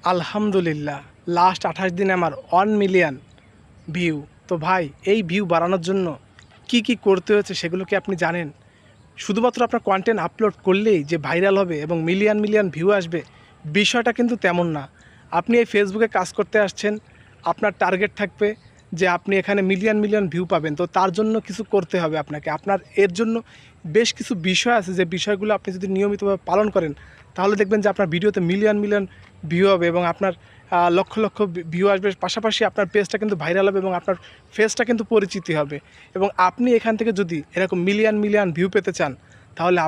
আলহামদুলিল্লাহ, লাস্ট 28 দিনে আমার 1 মিলিয়ন ভিউ। তো ভাই, এই ভিউ বাড়ানোর জন্য কি কি করতে হয়েছে সেগুলো কি আপনি জানেন? শুধুমাত্র আপনার কন্টেন্ট আপলোড করলেই যে ভাইরাল হবে এবং মিলিয়ন মিলিয়ন ভিউ আসবে, বিষয়টা কিন্তু তেমন না। আপনি এই ফেসবুকে কাজ করতে আসছেন, আপনার টার্গেট থাকবে যে আপনি এখানে মিলিয়ন মিলিয়ন ভিউ পাবেন। তো তার জন্য কিছু করতে হবে আপনাকে। আপনার এর জন্য বেশ কিছু বিষয় আছে, যে বিষয়গুলো আপনি যদি নিয়মিতভাবে পালন করেন, তাহলে দেখবেন যে আপনার ভিডিওতে মিলিয়ন মিলিয়ন ভিউ হবে এবং আপনার লক্ষ লক্ষ ভিউ আসবে। পাশাপাশি আপনার পেজটা কিন্তু ভাইরাল হবে এবং আপনার ফেসটা কিন্তু পরিচিতি হবে। এবং আপনি এখান থেকে যদি এরকম মিলিয়ন মিলিয়ন ভিউ পেতে চান, তাহলে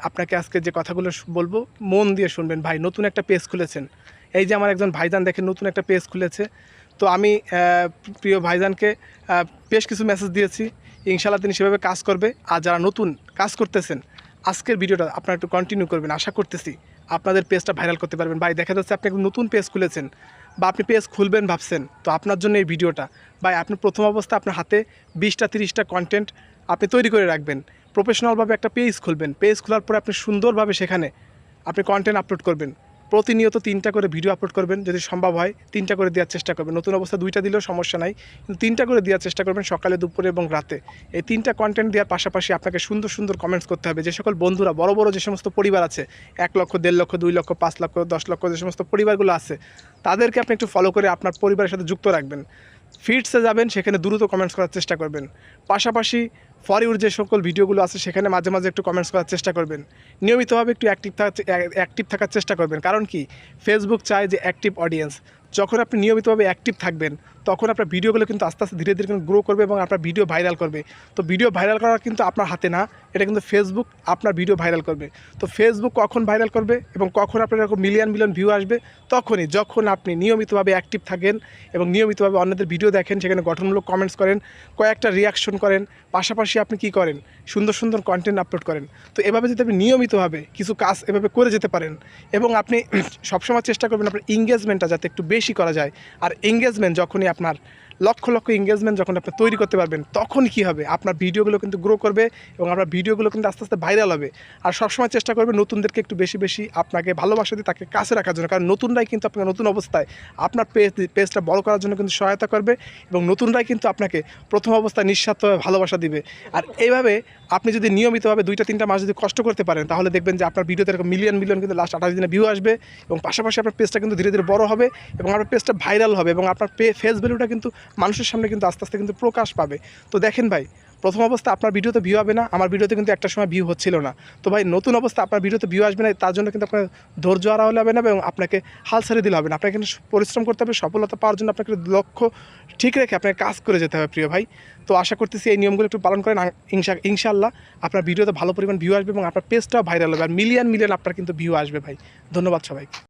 আপনাকে আজকে যে কথাগুলো বলবো, মন দিয়ে শুনবেন। ভাই, নতুন একটা পেজ খুলেছেন, এই যে আমার একজন ভাইজান দেখেন নতুন একটা পেজ খুলেছে। তো আমি প্রিয় ভাইজানকে বেশ কিছু মেসেজ দিয়েছি, ইনশাআল্লাহ তিনি সেভাবে কাজ করবে। আর যারা নতুন কাজ করতেছেন, আজকের ভিডিওটা আপনারা একটু কন্টিনিউ করবেন, আশা করতেছি আপনাদের পেজটা ভাইরাল করতে পারবেন। ভাই, দেখা যাচ্ছে আপনি একটু নতুন পেজ খুলেছেন বা আপনি পেজ খুলবেন ভাবছেন, তো আপনার জন্য এই ভিডিওটা। ভাই, আপনি প্রথম অবস্থা আপনার হাতে 20টা 30টা কন্টেন্ট আপনি তৈরি করে রাখবেন। প্রফেশনালভাবে একটা পেজ খুলবেন। পেজ খোলার পরে আপনি সুন্দরভাবে সেখানে আপনি কন্টেন্ট আপলোড করবেন। প্রতিনিয়ত 3টা করে ভিডিও আপলোড করবেন, যদি সম্ভব হয় 3টা করে দেওয়ার চেষ্টা করবেন। নতুন অবস্থা 2টা দিলেও সমস্যা নাই, কিন্তু 3টা করে দেওয়ার চেষ্টা করবেন, সকালে, দুপুরে এবং রাতে। এই 3টা কন্টেন্ট দেওয়ার পাশাপাশি আপনাকে সুন্দর সুন্দর কমেন্টস করতে হবে। যে সকল বন্ধুরা, বড় বড় যে সমস্ত পরিবার আছে, 1 লক্ষ, 1.5 লক্ষ, 2 লক্ষ, 5 লক্ষ, 10 লক্ষ যে সমস্ত পরিবারগুলো আছে, তাদেরকে আপনি একটু ফলো করে আপনার পরিবারের সাথে যুক্ত রাখবেন। ফিডসে যাবেন, সেখানে দ্রুত কমেন্টস করার চেষ্টা করবেন। পাশাপাশি ফর ইউর যে সকল ভিডিওগুলো আছে, সেখানে মাঝে মাঝে একটু কমেন্টস করার চেষ্টা করবেন। নিয়মিতভাবে একটু অ্যাক্টিভ থাকার চেষ্টা করবেন। কারণ কি, ফেসবুক চায় যে অ্যাক্টিভ অডিয়েন্স। যখন আপনি নিয়মিতভাবে অ্যাক্টিভ থাকবেন, তখন আপনার ভিডিওগুলো কিন্তু আস্তে আস্তে ধীরে ধীরে কিন্তু গ্রো করবে এবং আপনার ভিডিও ভাইরাল করবে। তো ভিডিও ভাইরাল করা কিন্তু আপনার হাতে না, এটা কিন্তু ফেসবুক আপনার ভিডিও ভাইরাল করবে। তো ফেসবুক কখন ভাইরাল করবে এবং কখন আপনার এরকম মিলিয়ন মিলিয়ন ভিউ আসবে? তখনই, যখন আপনি নিয়মিতভাবে অ্যাক্টিভ থাকেন এবং নিয়মিতভাবে অন্যদের ভিডিও দেখেন, সেখানে গঠনমূলক কমেন্টস করেন, কয়েকটা রিয়াকশন করেন, পাশাপাশি আপনি কি করেন, সুন্দর সুন্দর কন্টেন্ট আপলোড করেন। তো এভাবে যদি আপনি নিয়মিতভাবে কিছু কাজ এভাবে করে যেতে পারেন এবং আপনি সবসময় চেষ্টা করবেন আপনার এঙ্গেজমেন্টটা যাতে একটু বেশি করা যায়। আর এঙ্গেজমেন্ট যখনই আপনার লক্ষ লক্ষ এঙ্গেজমেন্ট যখন আপনি তৈরি করতে পারবেন, তখন কি হবে, আপনার ভিডিওগুলো কিন্তু গ্রো করবে এবং আপনার ভিডিওগুলো কিন্তু আস্তে আস্তে ভাইরাল হবে। আর সবসময় চেষ্টা করবেন নতুনদেরকে একটু বেশি বেশি আপনাকে ভালোবাসা দিয়ে তাকে কাছে রাখার জন্য। কারণ নতুনরাই কিন্তু আপনার নতুন অবস্থায় আপনার পেজটা বড় করার জন্য কিন্তু সহায়তা করবে এবং নতুনরাই কিন্তু আপনাকে প্রথম অবস্থায় নিঃস্বার্থভাবে ভালোবাসা দিবে। আর এইভাবে আপনি যদি নিয়মিতভাবে 2টা 3টা মাস যদি কষ্ট করতে পারেন, তাহলে দেখবেন যে আপনার ভিডিওতে এরকম মিলিয়ন মিলিয়ন কিন্তু লাস্ট 28 দিনে ভিউ আসবে এবং পাশাপাশি আপনার পেজটা কিন্তু ধীরে ধীরে বড় হবে এবং আপনার পেজটা ভাইরাল হবে এবং আপনার ফেস ভ্যালুটা কিন্তু মানুষের সামনে কিন্তু আস্তে আস্তে কিন্তু প্রকাশ পাবে। তো দেখেন ভাই, প্রথম অবস্থা আপনার ভিডিওতে ভিউ হবে না, আমার ভিডিওতে কিন্তু একটা সময় ভিউ হচ্ছিল না। তো ভাই, নতুন অবস্থা আপনার ভিডিওতে ভিউ আসবে না, তার জন্য কিন্তু আপনার ধৈর্য হারালে হবে না এবং আপনাকে হাল ছেড়ে দিলে হবে না। আপনাকে কিন্তু পরিশ্রম করতে হবে। সফলতা পাওয়ার জন্য আপনাকে লক্ষ্য ঠিক রেখে আপনাকে কাজ করে যেতে হবে প্রিয় ভাই। তো আশা করতেছি এই নিয়মগুলো একটু পালন করেন, ইনশাআল্লাহ আপনার ভিডিওতে ভালো পরিমাণ ভিউ আসবে এবং আপনার পেজটাও ভাইরাল হবে আর মিলিয়ন মিলিয়ন আপনার কিন্তু ভিউ আসবে ভাই। ধন্যবাদ সবাইকে।